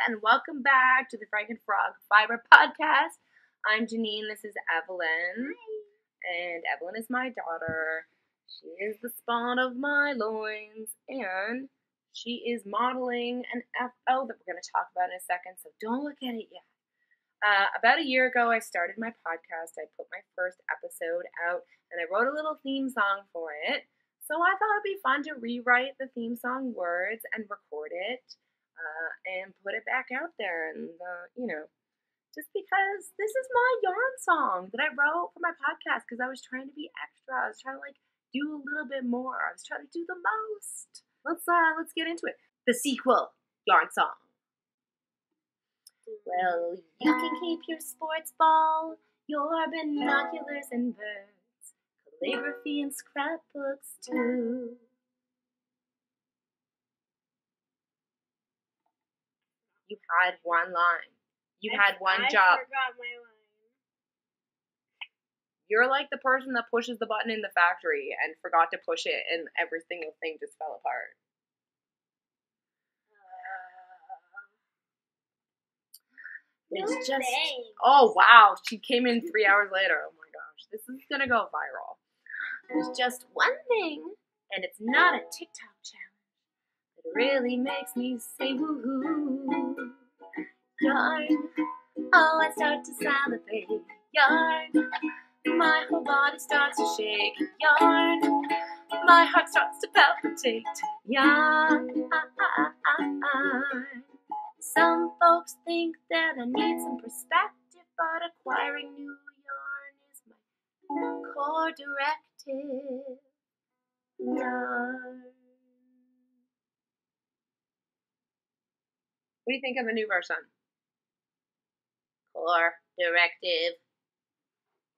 and welcome back to the Frankenfrog Fibre podcast. I'm Janine, this is Evelyn. Hi. And Evelyn is my daughter. She is the spawn of my loins, and she is modeling an FO that we're going to talk about in a second, so don't look at it yet. About a year ago, I started my podcast. I put my first episode out, and I wrote a little theme song for it. So I thought it'd be fun to rewrite the theme song words and record it and put it back out there. And, just because this is my yarn song that I wrote for my podcast because I was trying to be extra. I was trying to, do a little bit more. I was trying to do the most. Let's get into it. The sequel, yarn song. Well, you can keep your sports ball, your binoculars and birds, calligraphy and scrapbooks too. You had one line. You had one job. I forgot my line. You're like the person that pushes the button in the factory and forgot to push it and every single thing just fell apart. It's just, oh wow, she came in 3 hours later. Oh my gosh, this is gonna go viral. There's just one thing, and it's not a TikTok challenge. It really makes me say woohoo. Yarn, oh I start to salivate. Yarn, my whole body starts to shake. Yarn, my heart starts to palpitate. Yarn. Some folks think that I need some perspective, but acquiring new yarn is my core directive. Yarn. What do you think of the new version? Core directive.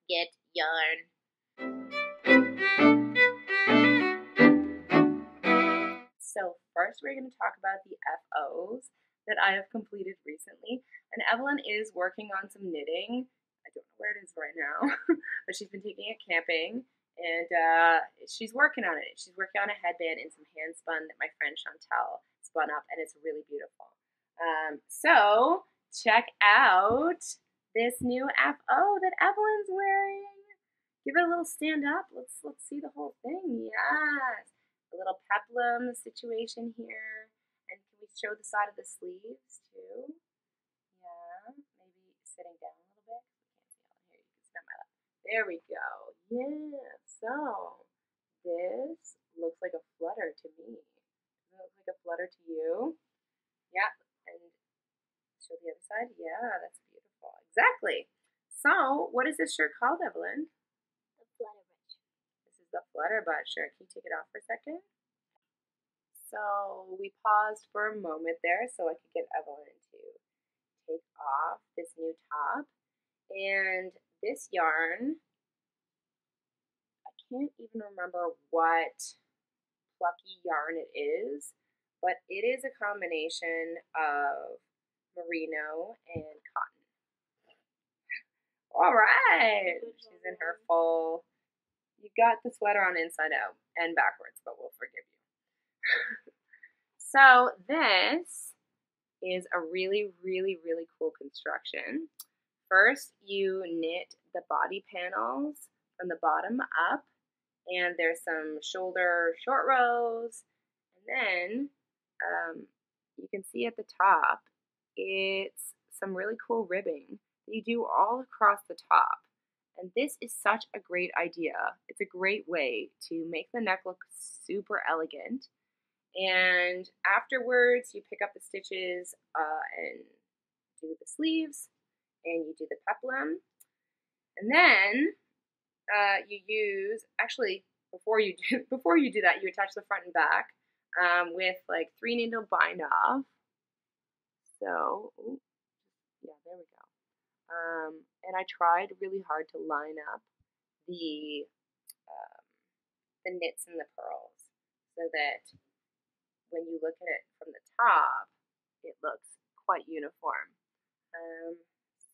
Get yarn. So first we're going to talk about the FOs that I have completed recently. And Evelyn is working on some knitting. I don't know where it is right now, but she's been taking it camping, and she's working on it. She's working on a headband and some hand spun that my friend Chantel spun up, and it's really beautiful. So check out this new FO that Evelyn's wearing. Give it a little stand up. Let's see the whole thing. Yes, a little peplum situation here. And can we show the side of the sleeves too? Yeah, maybe sitting down a little bit. We can't see all here. You can smell my lap. There we go. Yeah. So this looks like a flutter to me. Does it look like a flutter to you? Yeah. And show the other side. Yeah, that's beautiful. Exactly. So what is this shirt called, Evelyn? The Flutterbot Shirt. This is the Flutterbot Shirt. Can you take it off for a second? So we paused for a moment there so I could get Evelyn to take off this new top. And this yarn, I can't even remember what Plucky yarn it is, but it is a combination of merino and cotton. All right, she's in her full, you got the sweater on inside out and backwards, but we'll forgive you. So this is a really, really, really cool construction. First, you knit the body panels from the bottom up, and there's some shoulder short rows, and then you can see at the top, it's some really cool ribbing that you do all across the top. And this is such a great idea. It's a great way to make the neck look super elegant. And afterwards, you pick up the stitches and do the sleeves, and you do the peplum. And then you use, actually, before you do that, you attach the front and back with 3 needle bind off. So, yeah, there we go. And I tried really hard to line up the knits and the pearls so that when you look at it from the top, it looks quite uniform.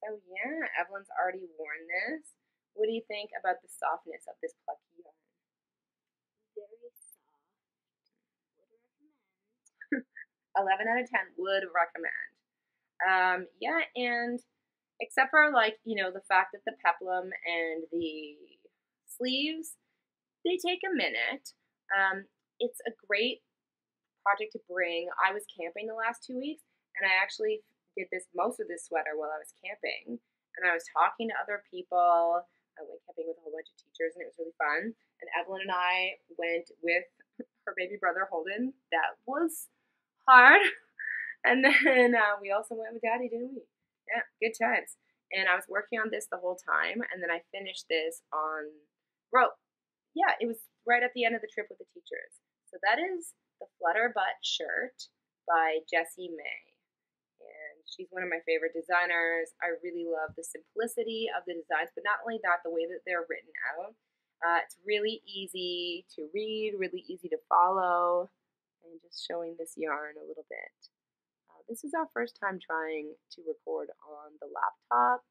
So yeah, Evelyn's already worn this. What do you think about the softness of this Plucky yarn? Very soft. Would recommend. 11 out of 10 would recommend. Yeah, and except for like, the fact that the peplum and the sleeves, they take a minute. It's a great project to bring. I was camping the last 2 weeks, and I actually did most of this sweater while I was camping, and I was talking to other people. I went camping with a whole bunch of teachers, and it was really fun. And Evelyn and I went with her baby brother Holden. That was hard. And then we also went with Daddy, didn't we? Yeah, good times. And I was working on this the whole time, and then I finished this yeah, it was right at the end of the trip with the teachers. So that is the Flutterbot Shirt by Jessie Maed. And she's one of my favorite designers. I really love the simplicity of the designs, but not only that, the way that they're written out. It's really easy to read, really easy to follow, and just showing this yarn a little bit. This is our first time trying to record on the laptop,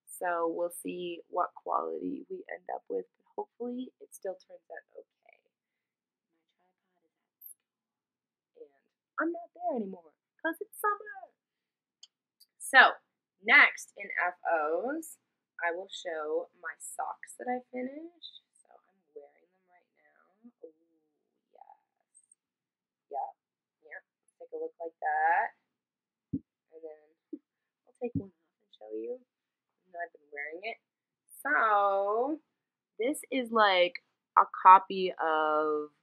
so we'll see what quality we end up with, but hopefully it still turns out okay. My tripod is at school, and I'm not there anymore because it's summer. So, next in FOs, I will show my socks that I finished. So I'm wearing them right now. Ooh, yes. Yep. Take a look like that. And then I'll take one off and show you. I've been wearing it. So this is like a copy of,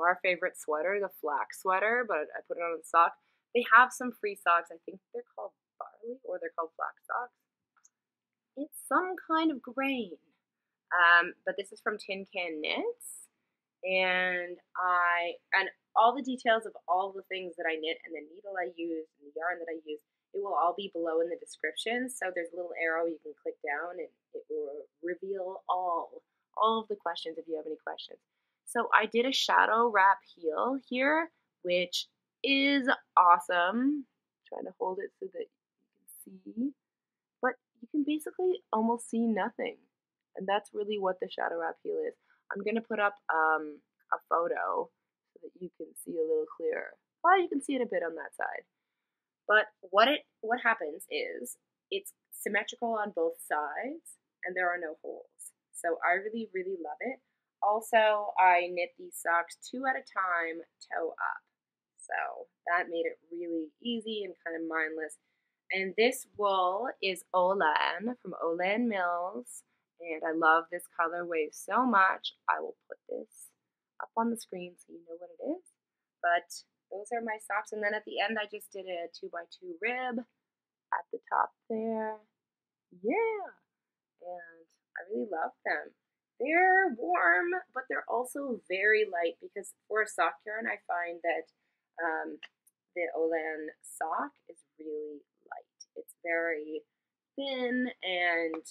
our favorite sweater, the Flax sweater, but I put it on the sock. They have some free socks. I think they're called barley or they're called flax socks. It's some kind of grain. But this is from Tin Can Knits. And all the details of all the things that I knit and the needle I used and the yarn that I used, it will all be below in the description. So there's a little arrow you can click down and it will reveal all of the questions if you have any questions. So I did a shadow wrap heel here, which is awesome. I'm trying to hold it so that you can see. But you can basically almost see nothing. And that's really what the shadow wrap heel is. I'm going to put up a photo so that you can see a little clearer. Well, you can see it a bit on that side. But what happens is it's symmetrical on both sides and there are no holes. So I really, really love it. Also, I knit these socks 2 at a time, toe up. So that made it really easy and kind of mindless. And this wool is YAAAARN from YAAAARN Mills. And I love this colorway so much. I will put this up on the screen so you know what it is. But those are my socks. And then at the end, I just did a 2x2 rib at the top there. Yeah. And I really love them. They're warm, but they're also very light because for a sock yarn, I find that the YAAAARN sock is really light. It's very thin and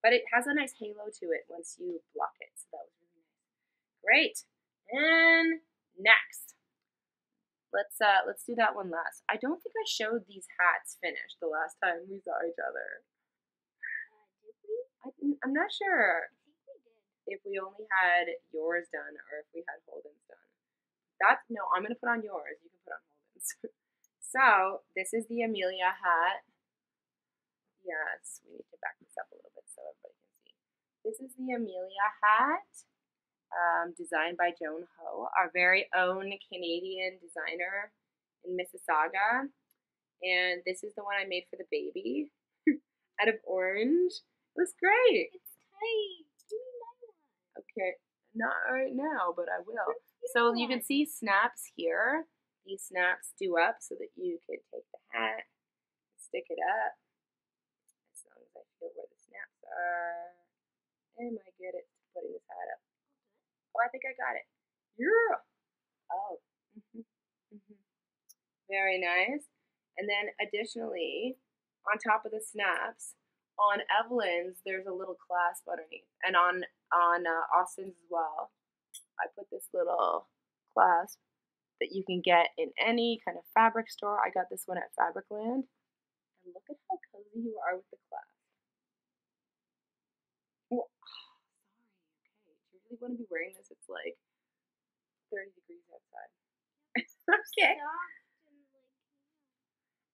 but it has a nice halo to it once you block it. So that was really nice. Great. And next, let's do that one last. I don't think I showed these hats finished the last time we saw each other. Did we? I'm not sure. I think we did. If we only had yours done or if we had Holden's done. No, I'm gonna put on yours. You can put on Holden's. So this is the Amelia Hat. Yes, we need to back this up a little bit so everybody can see. This is the Amelia Hat, designed by Joan Ho, our very own Canadian designer in Mississauga. And this is the one I made for the baby out of orange. It was great. It's tight. Give me my one. Okay, not right now, but I will. So you can see snaps here. These snaps do up so that you can take the hat, stick it up. As long as I feel where the snaps are. Am I good at putting this hat up? Oh, I think I got it. Yeah. Oh. Very nice. And then additionally, on top of the snaps, on Evelyn's, there's a little clasp underneath. And on Austin's as well. I put this little clasp that you can get in any kind of fabric store. I got this one at Fabricland. And look at how cozy you are with the clasp. Oh, sorry. Okay. Do you really want to be wearing this? It's like 30 degrees outside. Okay.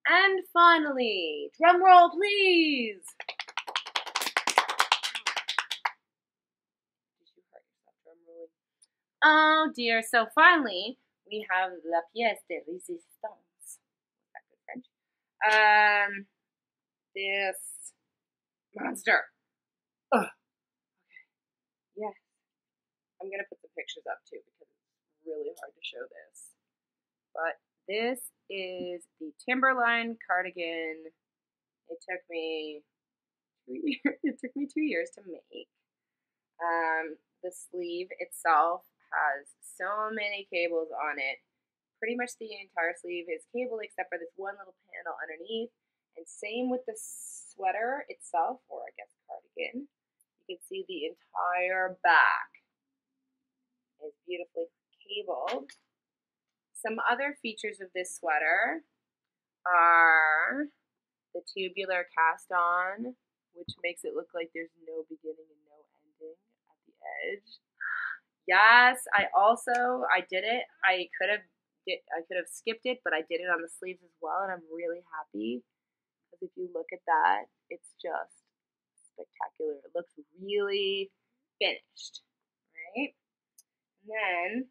And finally, drum roll please. Did you hurt yourself drum rolling? Oh dear, so finally we have la pièce de résistance. Is that good French? This monster. Ugh. Okay. Yes. I'm gonna put the pictures up too because it's really hard to show this. But this is the Timberline Cardigan. It took me 2 years. It took me 2 years to make. The sleeve itself has so many cables on it. Pretty much the entire sleeve is cabled except for this one little panel underneath. And same with the sweater itself, or I guess cardigan. You can see the entire back is beautifully cabled. Some other features of this sweater are the tubular cast on, which makes it look like there's no beginning and no ending at the edge. Yes, I did it. I could have skipped it, but I did it on the sleeves as well, and I'm really happy because if you look at that, it's just spectacular. It looks really finished, right? And then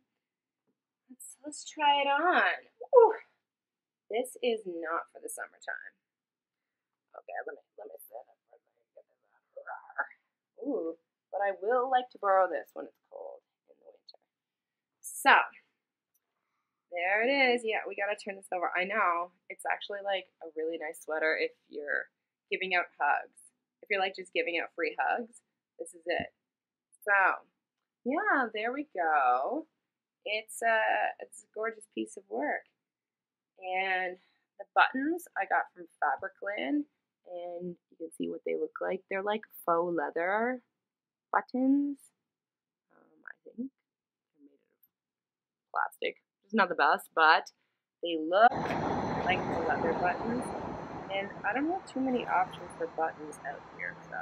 let's try it on. Ooh, this is not for the summertime. Okay, let me set up for get this out. Ooh, but I will like to borrow this when it's cold in the winter. So there it is. Yeah, we gotta turn this over. I know it's actually like a really nice sweater if you're giving out hugs. If you're like just giving out free hugs, this is it. So yeah, there we go. It's a gorgeous piece of work. And the buttons I got from Fibre, and you can see what they look like. They're like faux leather buttons. I think they're made of plastic. It's not the best, but they look like the leather buttons. And I don't have too many options for buttons out here, so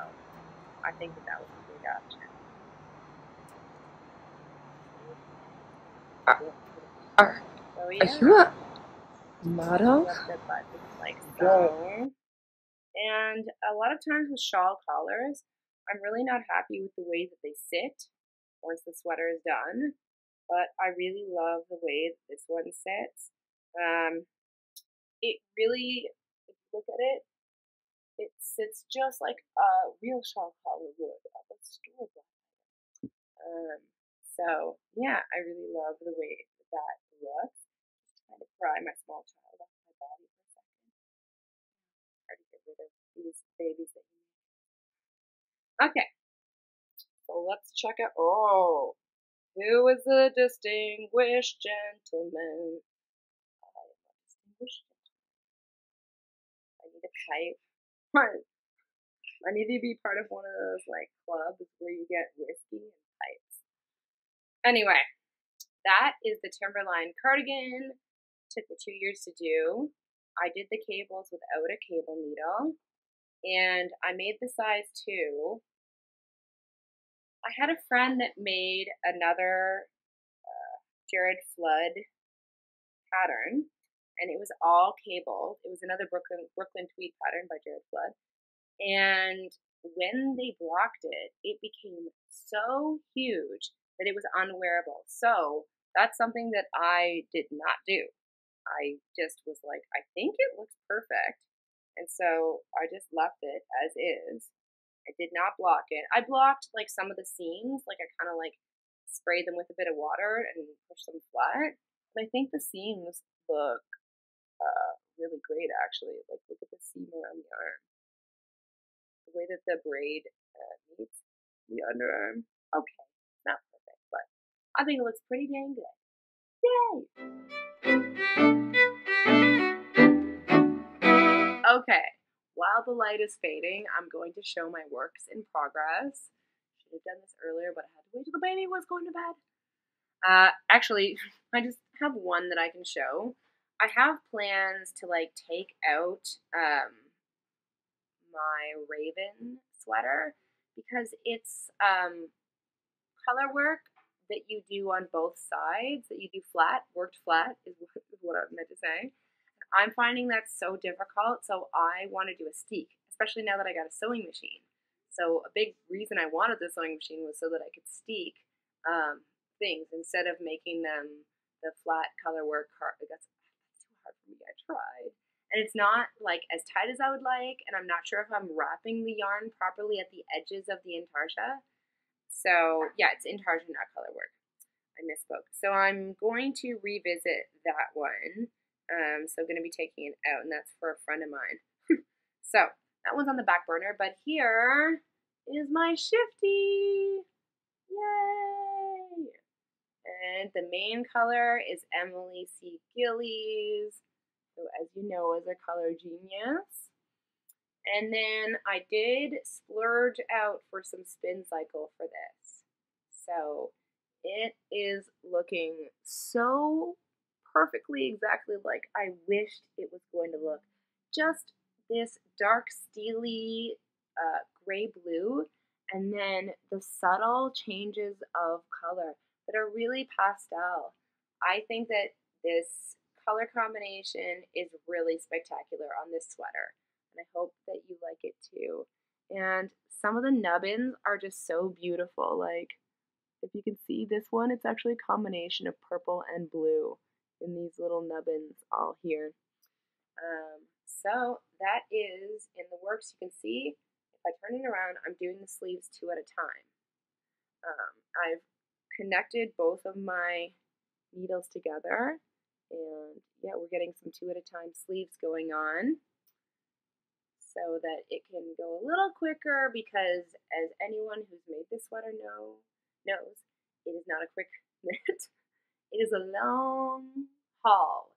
I think that was a good option. So yeah. Are you a model? The buttons like so. And a lot of times with shawl collars, I'm really not happy with the way that they sit once the sweater is done. But I really love the way that this one sits. It really, if you look at it, it sits just like a real shawl collar would at a store brand. So yeah, I really love the way that looks. Just trying to pry my small child off my body for a second. Hard to get rid of these babies that you make. Okay, so let's check out. Oh, who is the distinguished gentleman? I am a distinguished gentleman. I need a pipe. I need to be part of one of those like clubs where you get whiskey and pipes. Anyway, that is the Timberline Cardigan. Took me 2 years to do. I did the cables without a cable needle, and I made the size 2. I had a friend that made another Jared Flood pattern, and it was all cabled. It was another Brooklyn tweed pattern by Jared Flood, and when they blocked it, it became so huge that it was unwearable. So that's something that I did not do. I just was like, I think it looks perfect. And so I just left it as is. I did not block it. I blocked like some of the seams, like I kind of like sprayed them with a bit of water and pushed them flat. But I think the seams look really great actually. Like look at the seam around the arm. The way that the braid meets the underarm. Okay, not perfect, but I think it looks pretty dang good. Yay! Okay, while the light is fading, I'm going to show my works in progress. Should have done this earlier, but I had to wait till the baby was going to bed. Actually, I just have one that I can show. I have plans to like take out my raven sweater because it's color work that you do on both sides, that you do flat, worked flat is what I meant to say. I'm finding that so difficult, so I want to do a steek, especially now that I got a sewing machine. So a big reason I wanted the sewing machine was so that I could steek things instead of making them the flat color work. That's too hard for me. I tried. And it's not like as tight as I would like, and I'm not sure if I'm wrapping the yarn properly at the edges of the intarsia. So yeah, it's intarsia, not color work. I misspoke. So I'm going to revisit that one. So I'm going to be taking it out, and that's for a friend of mine. So that one's on the back burner, but here is my shifty. Yay! And the main color is Emily C. Gillies, who, as you know, is a color genius. And then I did splurge out for some spin cycle for this. So it is looking so perfectly exactly like I wished it was going to look. Just this dark steely gray blue, and then the subtle changes of color that are really pastel. I think that this color combination is really spectacular on this sweater, and I hope that you like it too. And some of the nubbins are just so beautiful. Like, if you can see this one, it's actually a combination of purple and blue in these little nubbins all here. So that is in the works. You can see if I turn it around, I'm doing the sleeves 2 at a time. I've connected both of my needles together, and yeah, we're getting some 2 at a time sleeves going on so that it can go a little quicker, because as anyone who's made this sweater knows, it is not a quick knit. It is a long haul.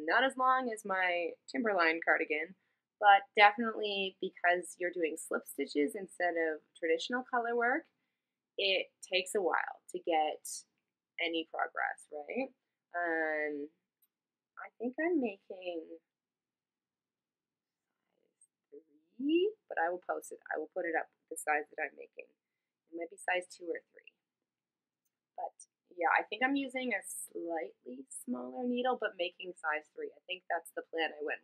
Not as long as my Timberline cardigan, but definitely because you're doing slip stitches instead of traditional color work, it takes a while to get any progress, right? I think I'm making size 3, but I will post it. I will put it up the size that I'm making. It might be size 2 or 3. But yeah, I think I'm using a slightly smaller needle, but making size 3. I think that's the plan I went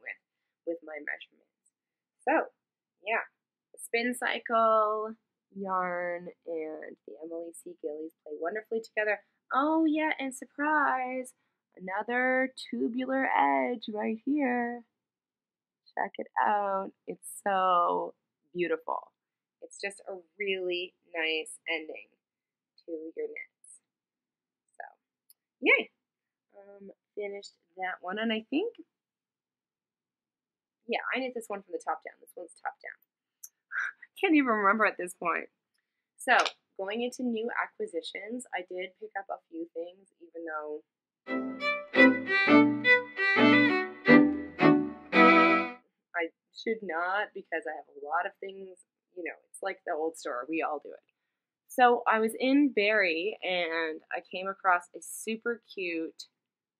with my measurements. So yeah, the spin cycle yarn and the Emily C. Gillies play wonderfully together. Oh yeah, and surprise, another tubular edge right here. Check it out. It's so beautiful. It's just a really nice ending to your knits. So, yay! Finished that one, and I think, yeah, I knit this one from the top down. This one's top down. Can't even remember at this point. So, going into new acquisitions, I did pick up a few things, even though I should not, because I have a lot of things, you know, it's like the old store, we all do it. So I was in Barrie and I came across a super cute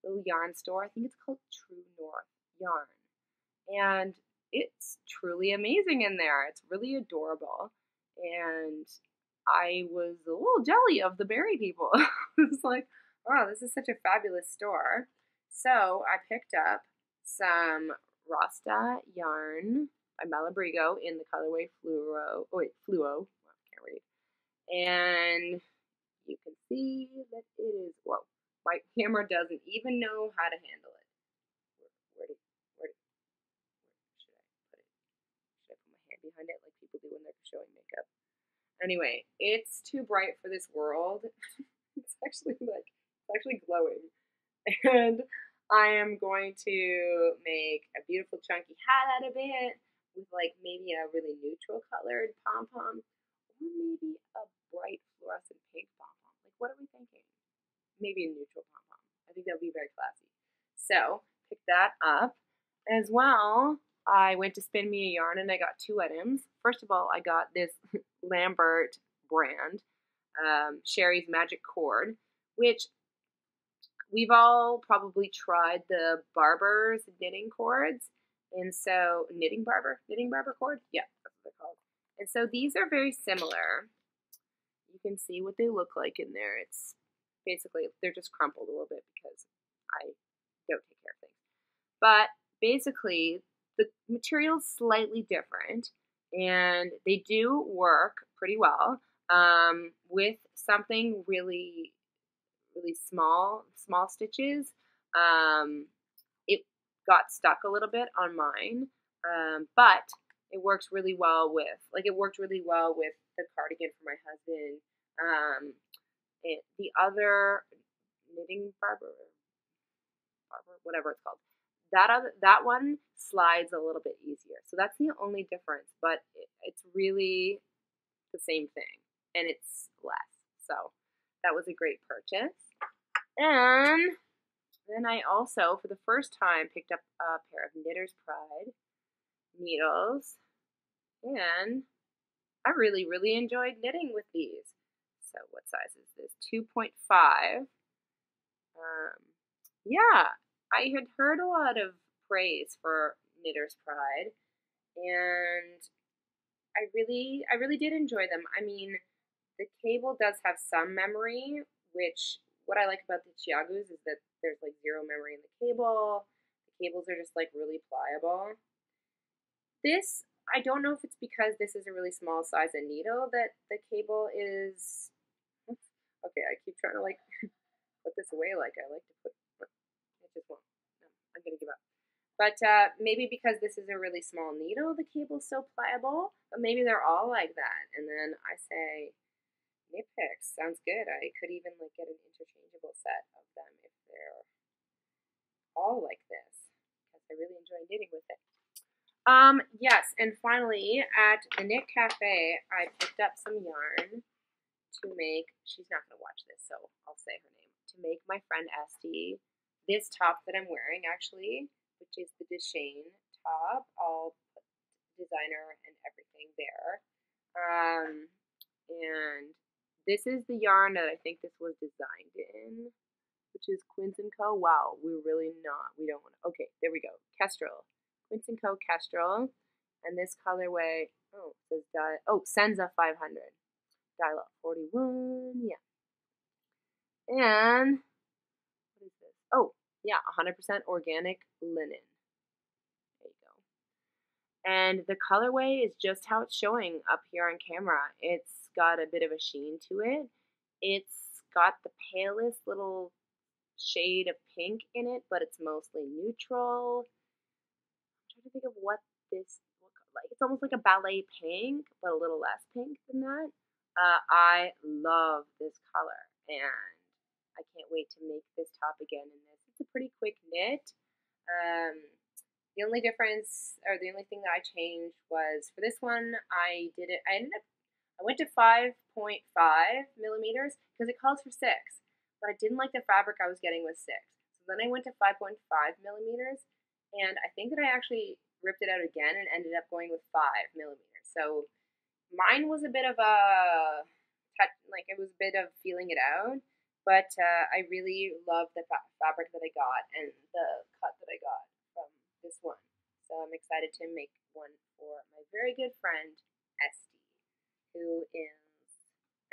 little yarn store. I think it's called True North Yarn. And it's truly amazing in there. It's really adorable. And I was a little jelly of the Barrie people. It's like, wow, this is such a fabulous store. So I picked up some Rasta yarn by Malabrigo in the colorway Fluo. Oh wait, Fluo. Well, I can't read. And you can see that it is, whoa, my camera doesn't even know how to handle it. Where should I put it? Should I put my hand behind it like people do when they're showing makeup? Anyway, it's too bright for this world. It's actually glowing. And I am going to make a beautiful chunky hat out of it with like maybe a really neutral colored pom-pom, or maybe a bright fluorescent pink pom-pom. Like, what are we thinking? Maybe a neutral pom-pom. I think that would be very classy. So, pick that up. As well, I went to Spin Me a Yarn and I got 2 items. First of all, I got this Lambert brand, Sherry's Magic Cord, which we've all probably tried the Barber's knitting cords. And so, knitting barber cord? Yeah, that's what they're called. And so these are very similar. You can see what they look like in there. It's basically, they're just crumpled a little bit because I don't take care of things. But basically, the material's slightly different, and they do work pretty well with something really, really small stitches. It got stuck a little bit on mine, but it works really well with, it worked really well with the cardigan for my husband. The other knitting Fibre, whatever it's called, that one slides a little bit easier. So that's the only difference, but it's really the same thing, and it's less. So that was a great purchase. And then I also, for the first time, picked up a pair of Knitter's Pride needles, and I really, really enjoyed knitting with these. So what size is this? 2.5. Yeah, I had heard a lot of praise for Knitter's Pride, and I really did enjoy them. I mean, the cable does have some memory, which what I like about the Chiagus is that there's like zero memory in the cable. The cables are just like really pliable. This, I don't know if it's because this is a really small size of needle that the cable is, okay, I keep trying to like put this away like I like to put, it just won't. No, I'm gonna give up. But maybe because this is a really small needle, the cable's so pliable, but maybe they're all like that. And then I say, knit picks, sounds good. I could even like get an interchangeable set of them if they're all like this, because I really enjoy knitting with it. Yes, and finally at the Knit Cafe, I picked up some yarn to make, she's not going to watch this, so I'll say her name, to make my friend Esty this top that I'm wearing actually, which is the Deshane top. I'll put designer and everything there. And this is the yarn that I think this was designed in, which is Quince & Co. Wow, we don't want to, okay, there we go, Kestrel. Quince & Co. Kestrel, and this colorway, it says Senza 500, dial up 41, yeah. And, what is this? Oh, yeah, 100% organic linen. There you go. And the colorway is just how it's showing up here on camera. It's got a bit of a sheen to it. It's got the palest little shade of pink in it, but it's mostly neutral. I'm trying to think of what this looks like. It's almost like a ballet pink, but a little less pink than that. I love this color, and I can't wait to make this top again in this. It's a pretty quick knit. The only difference, or the only thing that I changed was for this one, I went to 5.5 millimeters because it calls for 6, but I didn't like the fabric I was getting with 6. So then I went to 5.5 millimeters, and I think that I actually ripped it out again and ended up going with 5 millimeters. So mine was a bit of a it was a bit of feeling it out, but I really love the fabric that I got and the cut that I got from this one. So I'm excited to make one for my very good friend, Esty, who is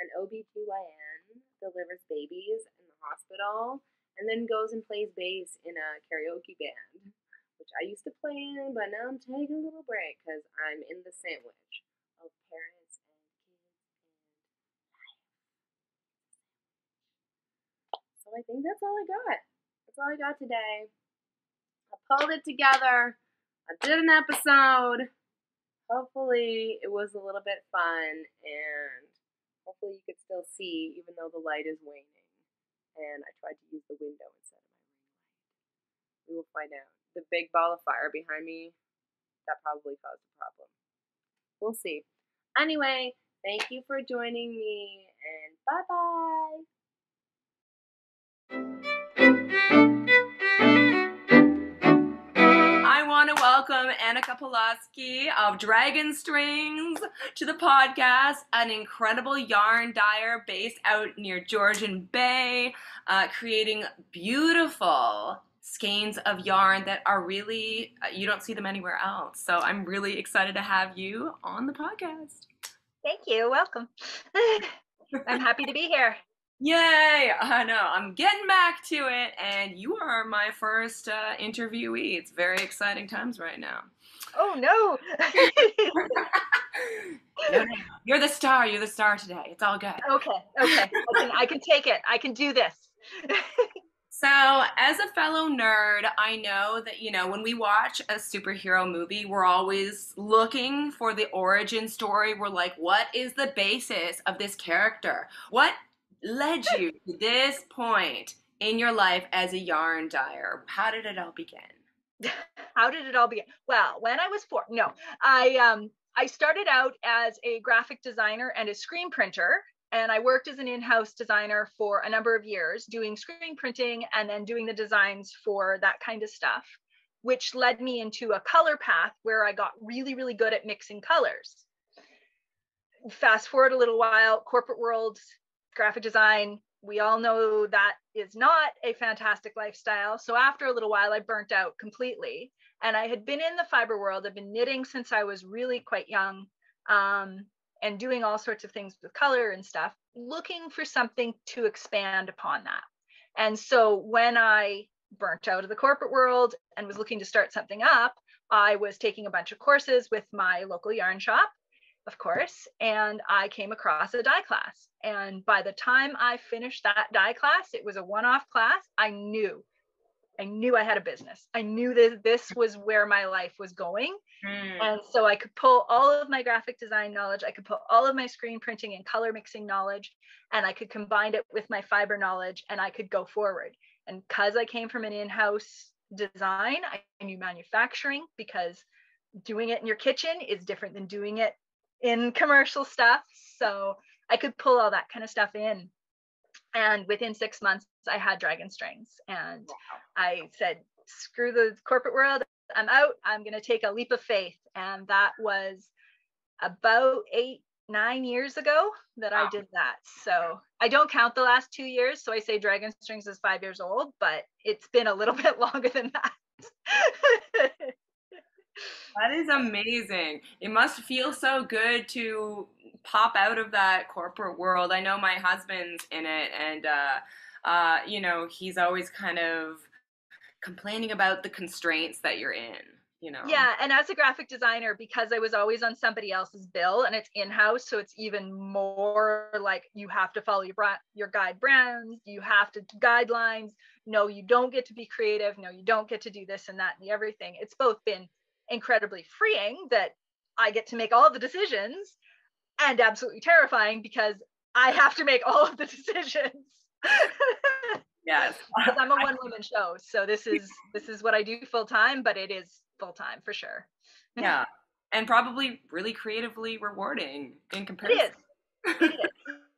an OBGYN, delivers babies in the hospital, and then goes and plays bass in a karaoke band, which I used to play in, but now I'm taking a little break because I'm in the sandwich of parents and kids and life. So I think that's all I got. That's all I got today. I pulled it together. I did an episode. Hopefully it was a little bit fun, and hopefully you could still see even though the light is waning. And I tried to use the window instead of my ring light. We will find out. The big ball of fire behind me, that probably caused a problem. We'll see. Anyway, thank you for joining me, and bye-bye. I want to welcome Annika Pulaski of Dragon Strings to the podcast, an incredible yarn dyer based out near Georgian Bay, creating beautiful skeins of yarn that are really, you don't see them anywhere else. So I'm really excited to have you on the podcast. Thank you. Welcome. I'm happy to be here. Yay! I know. I'm getting back to it, and you are my first interviewee. It's very exciting times right now. Oh no. No, no, no. You're the star. You're the star today. It's all good. Okay. I can take it. I can do this. So, as a fellow nerd, I know that, when we watch a superhero movie, we're always looking for the origin story. We're like, what is the basis of this character? What led you to this point in your life as a yarn dyer? How did it all begin? How did it all begin? Well, when I was 4, no, I started out as a graphic designer and a screen printer. And I worked as an in-house designer for a number of years, doing screen printing and then doing the designs for that kind of stuff, which led me into a color path where I got really, really good at mixing colors. Fast forward a little while, corporate world, graphic design, we all know that is not a fantastic lifestyle. So after a little while, I burnt out completely. And I had been in the fiber world. I've been knitting since I was really quite young. And doing all sorts of things with color and stuff, looking for something to expand upon that. And so when I burnt out of the corporate world and was looking to start something up, I was taking a bunch of courses with my local yarn shop, of course, and I came across a dye class. And by the time I finished that dye class, it was a one-off class. I knew I had a business. I knew that this was where my life was going. And so I could pull all of my graphic design knowledge, I could put all of my screen printing and color mixing knowledge, and I could combine it with my fiber knowledge, and I could go forward. And because I came from an in-house design, I knew manufacturing, because doing it in your kitchen is different than doing it in commercial stuff. So I could pull all that kind of stuff in. And within 6 months, I had Dragon Strings. And I said, screw the corporate world. I'm out. I'm going to take a leap of faith. And that was about 8-9 years ago that I did that. So I don't count the last 2 years. So I say Dragon Strings is 5 years old, but it's been a little bit longer than that. That is amazing. It must feel so good to pop out of that corporate world. I know my husband's in it, and he's always kind of complaining about the constraints that you're in. Yeah, and as a graphic designer, because I was always on somebody else's bill and it's in-house, so it's even more like you have to follow your guide brands, you have to guidelines. No, you don't get to be creative. No, you don't get to do this and that and the everything. It's both been incredibly freeing that I get to make all the decisions, and absolutely terrifying because I have to make all of the decisions. Yes. Because I'm a one-woman show, so this is what I do full time, but it is full time for sure. Yeah, and probably really creatively rewarding in comparison. It is.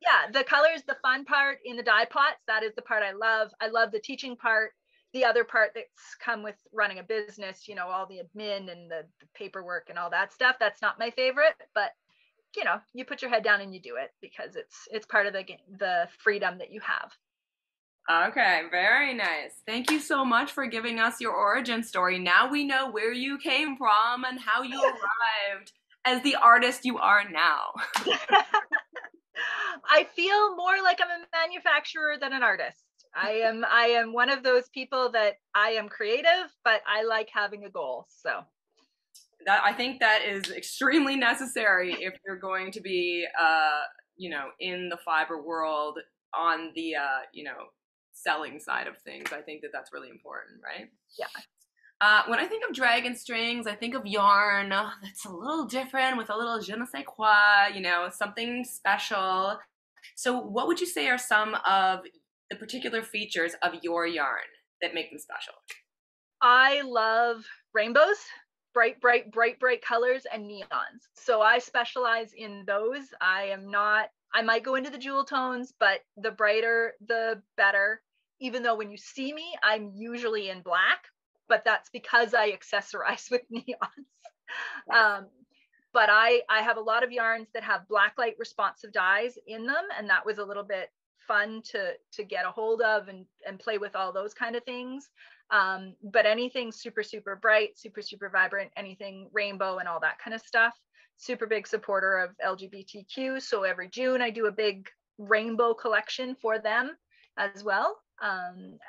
Yeah, the colors, the fun part in the dye pots, that is the part I love. I love the teaching part. The other part that's come with running a business, all the admin and the paperwork and all that stuff, that's not my favorite, but you put your head down and you do it because it's part of the freedom that you have. Okay, very nice. Thank you so much for giving us your origin story. Now we know where you came from and how you arrived as the artist you are now. I feel more like I'm a manufacturer than an artist. I am one of those people that I am creative, but I like having a goal. So I think that is extremely necessary if you're going to be, in the fiber world on the, selling side of things. I think that that's really important, right? Yeah. When I think of Dragon Strings, I think of yarn that's a little different with a little je ne sais quoi, something special. So what would you say are some of the particular features of your yarn that make them special? I love rainbows, bright colors, and neons. So I specialize in those. I might go into the jewel tones, but the brighter, the better. Even though when you see me, I'm usually in black, but that's because I accessorize with neons. But I have a lot of yarns that have blacklight responsive dyes in them, and that was a little bit fun to get a hold of and play with all those kind of things. But anything super bright, super vibrant, anything rainbow and all that kind of stuff. Super big supporter of LGBTQ. So every June I do a big rainbow collection for them as well,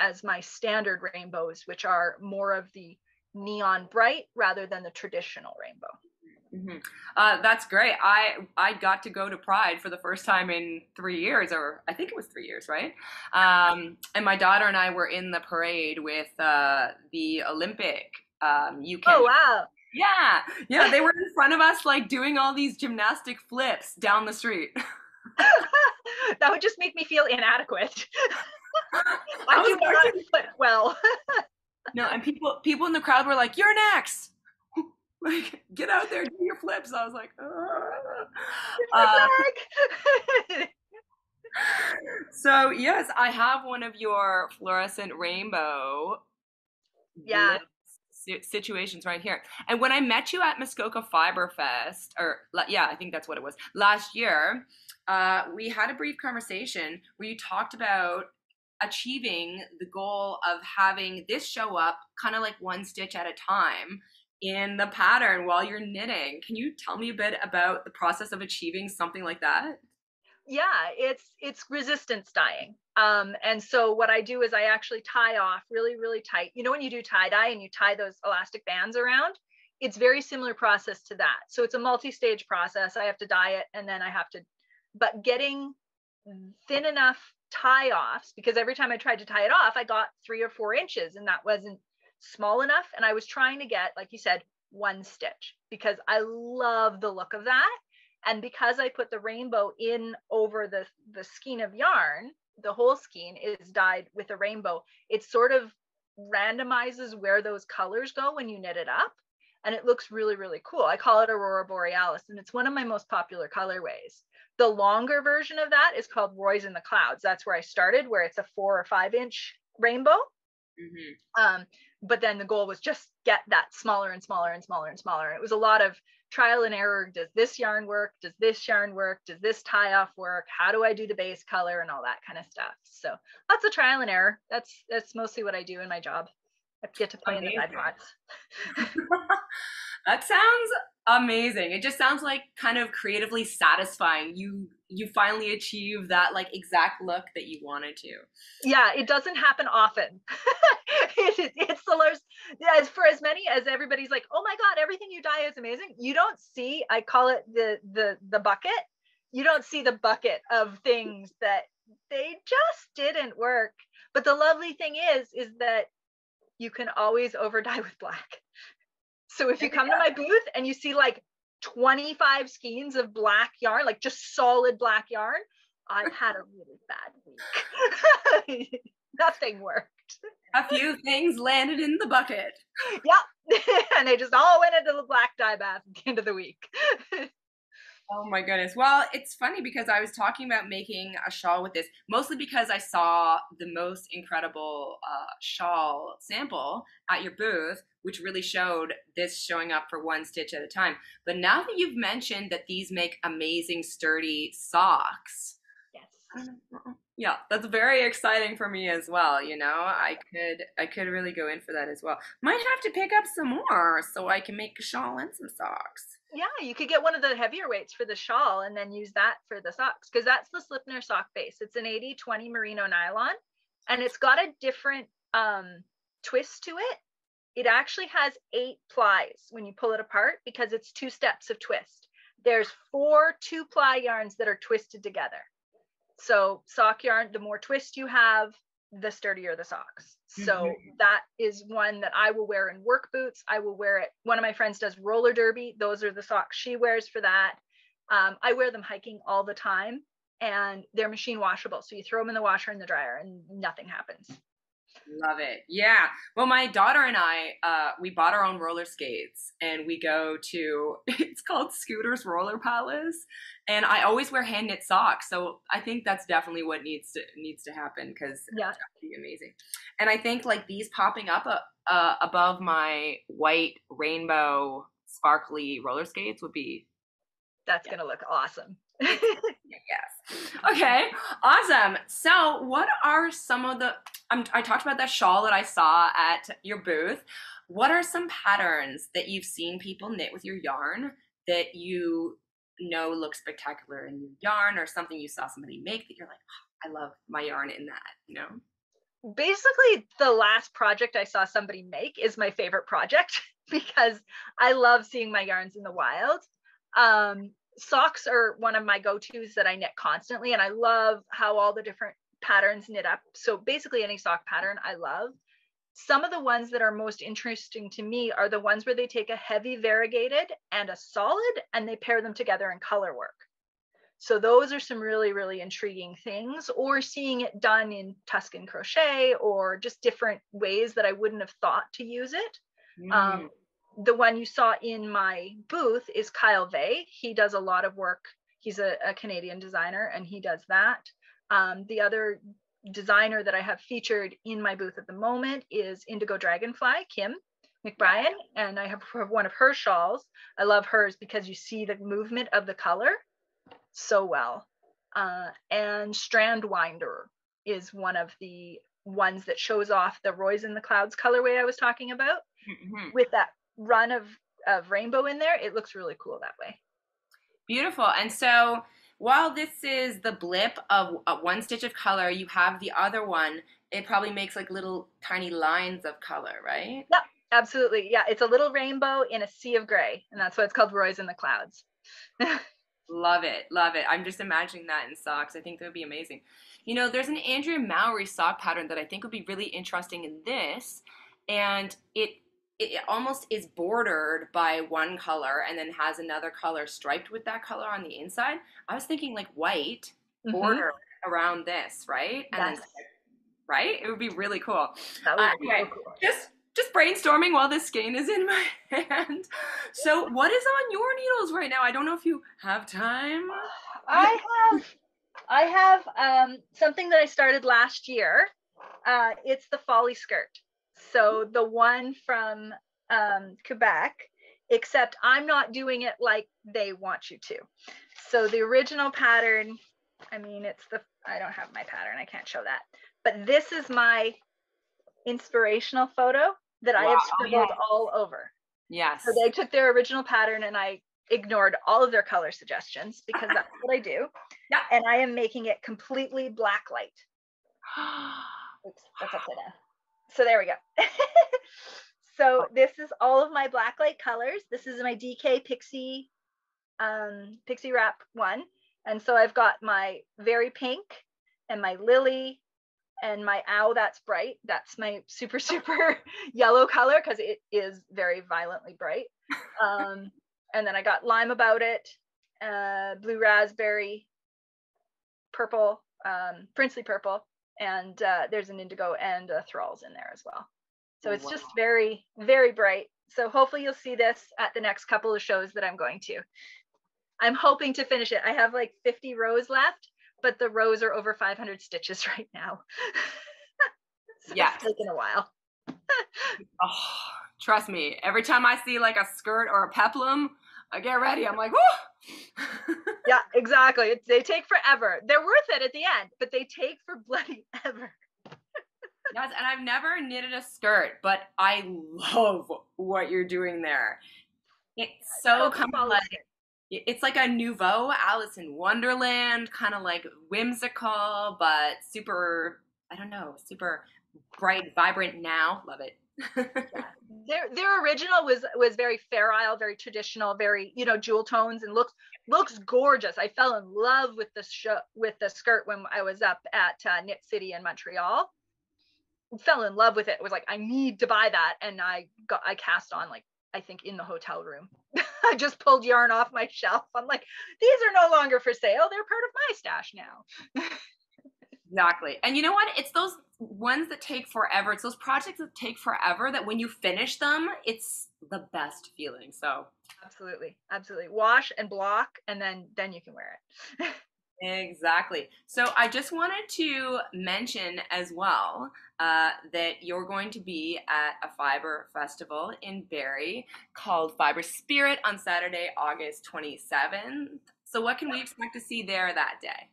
as my standard rainbows, which are more of the neon bright rather than the traditional rainbow. That's great. I got to go to Pride for the first time in 3 years, or I think it was 3 years, right? And my daughter and I were in the parade with the Olympic UK. Oh, wow. Yeah, they were in front of us, like doing all these gymnastic flips down the street. That would just make me feel inadequate. I do not flip well. No, and people in the crowd were like, "You're next." Like, get out there, do your flips. I was like, so yes, I have one of your fluorescent rainbow situations right here. And when I met you at Muskoka Fibre Fest, I think that's what it was, last year, we had a brief conversation where you talked about achieving the goal of having this show up kind of like one stitch at a time in the pattern while you're knitting. Can you tell me a bit about the process of achieving something like that? Yeah, it's resistance dyeing. And so what I do is I actually tie off really, really tight. You know, when you do tie dye and you tie those elastic bands around, it's very similar process to that. So it's a multi-stage process. I have to dye it, and then I have to, but getting thin enough tie offs, because every time I tried to tie it off, I got 3 or 4 inches, and that wasn't small enough. And I was trying to get, like you said, one stitch, because I love the look of that. And because I put the rainbow in over the skein of yarn, the whole skein is dyed with a rainbow. It sort of randomizes where those colors go when you knit it up. And it looks really, really cool. I call it Aurora Borealis, and it's one of my most popular colorways. The longer version of that is called Roy's in the Clouds. That's where I started, where it's a 4 or 5 inch rainbow. But then the goal was just get that smaller and smaller and smaller and smaller. It was a lot of trial and error. Does this yarn work? Does this yarn work? Does this tie off work? How do I do the base color and all that kind of stuff? So lots of trial and error. That's mostly what I do in my job. I get to play in the bed pots. That sounds amazing. It just sounds like kind of creatively satisfying. You finally achieve that like exact look that you wanted to. Yeah, it doesn't happen often. It's the worst. As for as many as everybody's like, oh my God, everything you dye is amazing. You don't see, I call it the bucket. You don't see the bucket of things that they just didn't work. But the lovely thing is that you can always over dye with black. So if you come to my booth and you see like 25 skeins of black yarn, like just solid black yarn, I've had a really bad week. Nothing worked. A few things landed in the bucket. Yep. And they just all went into the black dye bath at the end of the week. Oh my goodness. Well, it's funny because I was talking about making a shawl with this, mostly because I saw the most incredible shawl sample at your booth, which really showed this showing up for one stitch at a time. But now that you've mentioned that these make amazing sturdy socks. Yes. Yeah, that's very exciting for me as well. You know, I could really go in for that as well. Might have to pick up some more so I can make a shawl and some socks. Yeah, you could get one of the heavier weights for the shawl and then use that for the socks, because that's the Slipner sock base. It's an 80/20 merino nylon, and it's got a different twist to it. It actually has 8 plies when you pull it apart, because it's 2 steps of twist. There's 4 2-ply yarns that are twisted together. So sock yarn, the more twist you have, the sturdier the socks. So that is one that I will wear in work boots. I will wear it. One of my friends does roller derby. Those are the socks she wears for that. I wear them hiking all the time, and they're machine washable. So you throw them in the washer and the dryer and nothing happens. Love it. Yeah. Well, my daughter and I, we bought our own roller skates, and we go to, it's called Scooter's Roller Palace. And I always wear hand knit socks. So I think that's definitely what needs to happen, because yeah, it's actually amazing. And I think like these popping up above my white rainbow sparkly roller skates would be. That's going to look awesome. Yes. Okay. Awesome. So what are some of the, I talked about that shawl that I saw at your booth. What are some patterns that you've seen people knit with your yarn that you know looks spectacular in your yarn, or something you saw somebody make that you're like, oh, I love my yarn in that, you know? Basically, the last project I saw somebody make is my favorite project because I love seeing my yarns in the wild. Socks are one of my go-tos that I knit constantly, and I love how all the different patterns knit up. So basically any sock pattern I love. Some of the ones that are most interesting to me are the ones where they take a heavy variegated and a solid and they pair them together in color work. So those are some really, really intriguing things, or seeing it done in Tuscan crochet or just different ways that I wouldn't have thought to use it. The one you saw in my booth is Kyle Vey. He does a lot of work. He's a Canadian designer and he does that. The other designer that I have featured in my booth at the moment is Indigo Dragonfly, Kim McBrien, and I have one of her shawls. I love hers because you see the movement of the color so well. And Strandwinder is one of the ones that shows off the Roy's in the Clouds colorway I was talking about. With that run of rainbow in there, it looks really cool that way. Beautiful. And so while this is the blip of one stitch of color, you have the other one. It probably makes like little tiny lines of color, right? Yep, absolutely. Yeah, it's a little rainbow in a sea of gray, and that's why it's called Roy's in the Clouds. Love it. Love it. I'm just imagining that in socks. I think that would be amazing. You know, there's an Andrea Mowry sock pattern that I think would be really interesting in this, and it almost is bordered by one color and then has another color striped with that color on the inside. I was thinking like white border around this, right? And then, right? It would be really cool. That would be anyway, cool. Just brainstorming while this skein is in my hand. So what is on your needles right now? I don't know if you have time. I have something that I started last year. It's the Folly skirt. So the one from Quebec, except I'm not doing it like they want you to. So the original pattern, I mean, I don't have my pattern, I can't show that. But this is my inspirational photo that I have scribbled all over. Yes. So they took their original pattern and I ignored all of their color suggestions because that's what I do. Yeah. And I am making it completely black light. Oops, that's upside down. So there we go. So this is all of my blacklight colors. This is my DK Pixie Wrap one. And so I've got my very pink and my lily and my ow that's bright. That's my super, super yellow color because it is very violently bright. And then I got lime about it, blue raspberry, purple, princely purple, and there's an indigo and thralls in there as well. So it's just very, very bright. So hopefully you'll see this at the next couple of shows that I'm going to. I'm hoping to finish it. I have like 50 rows left, but the rows are over 500 stitches right now. So yeah, it's taken a while. Oh, trust me, every time I see like a skirt or a peplum, I get ready. I'm like, whoo! Yeah, exactly. They take forever. They're worth it at the end, but they take for bloody ever. Yes, and I've never knitted a skirt, but I love what you're doing there. It's so kind of like, it's like a nouveau Alice in Wonderland, kind of like whimsical, but super, I don't know, super bright, vibrant now. Love it. Yeah. Their original was very fair isle, very traditional, very, jewel tones, and looks gorgeous. I fell in love with the skirt when I was up at Knit City in Montreal. Fell in love with it. It was like, I need to buy that, and I cast on, like, I think in the hotel room. I just pulled yarn off my shelf. I'm like, these are no longer for sale. They're part of my stash now. Exactly. And you know what? It's those ones that take forever. It's those projects that take forever that when you finish them, it's the best feeling. So absolutely. Wash and block, and then you can wear it. Exactly. So I just wanted to mention as well that you're going to be at a Fibre festival in Barrie called Fibre Spirit on Saturday, August 27th. So what can we expect to see there that day?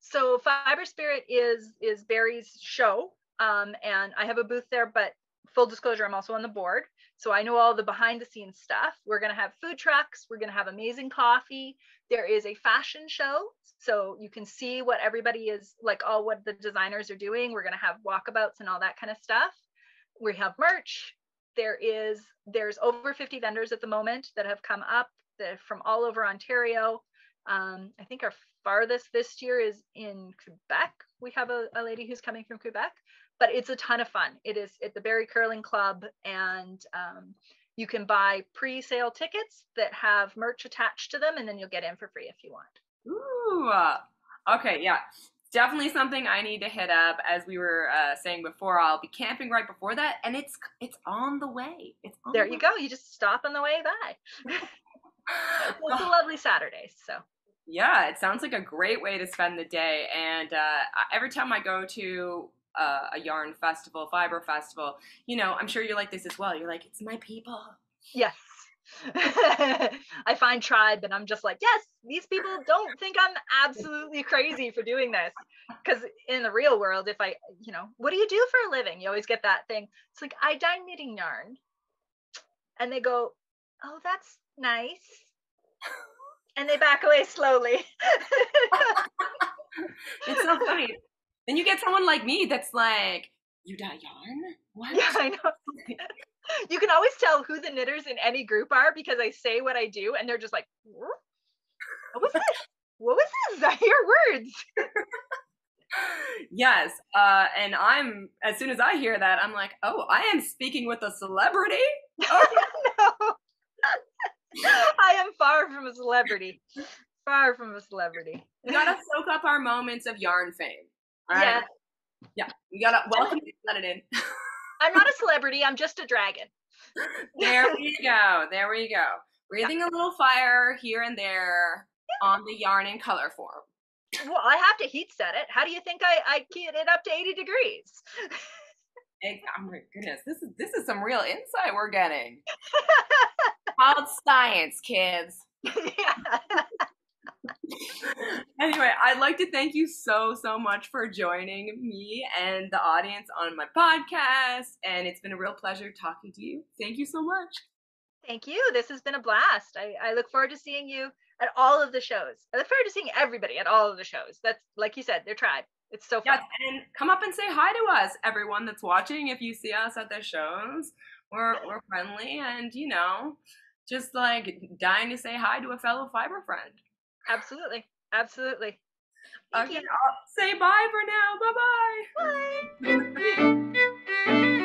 So Fibre Spirit is Barrie's show, and I have a booth there, but full disclosure, I'm also on the board. So I know all the behind the scenes stuff. We're going to have food trucks. We're going to have amazing coffee. There is a fashion show. So you can see what everybody is like, all what the designers are doing. We're going to have walkabouts and all that kind of stuff. We have merch. There's over 50 vendors at the moment that have come up from all over Ontario. I think our farthest this year is in Quebec. We have a lady who's coming from Quebec, but it's a ton of fun. It is at the Barrie Curling Club, and you can buy pre-sale tickets that have merch attached to them, and then you'll get in for free if you want. Ooh, okay, yeah. Definitely something I need to hit up. As we were saying before, I'll be camping right before that, and it's on the way. There you go. You just stop on the way by. It's a lovely Saturday, so. Yeah, it sounds like a great way to spend the day. And every time I go to a yarn festival, Fibre festival, you know, I'm sure you're like this as well. You're like, it's my people. Yes. I find tribe, and I'm just like, yes, these people don't think I'm absolutely crazy for doing this. Because in the real world, if I, you know, what do you do for a living? You always get that thing. It's like, I dye knitting yarn. And they go, oh, that's nice. And they back away slowly. It's so funny. Then you get someone like me that's like, you dye yarn? What? Yeah, I know. You can always tell who the knitters in any group are because I say what I do, and they're just like, what was this? What was this? I hear words. Yes. And as soon as I hear that, I'm like, oh, I am speaking with a celebrity? Okay. No. I am far from a celebrity. Far from a celebrity. We gotta soak up our moments of yarn fame. All right? Yeah. Yeah. We gotta welcome it, let it in. I'm not a celebrity. I'm just a dragon. There we go. There we go. Breathing a little fire here and there on the yarn in color form. Well, I have to heat set it. How do you think I heat it up to 80 degrees? Oh my goodness, this is some real insight we're getting. Called science, kids. Yeah. Anyway, I'd like to thank you so much for joining me and the audience on my podcast, and it's been a real pleasure talking to you. Thank you so much. Thank you. This has been a blast. I look forward to seeing you at all of the shows. I look forward to seeing everybody at all of the shows. That's, like you said, they're tribe. It's so fun. Yes, and come up and say hi to us, everyone that's watching. If you see us at the shows, we're friendly, and you know, just like dying to say hi to a fellow Fibre friend. Absolutely. Absolutely. Okay, I'll say bye for now. Bye-bye. Bye.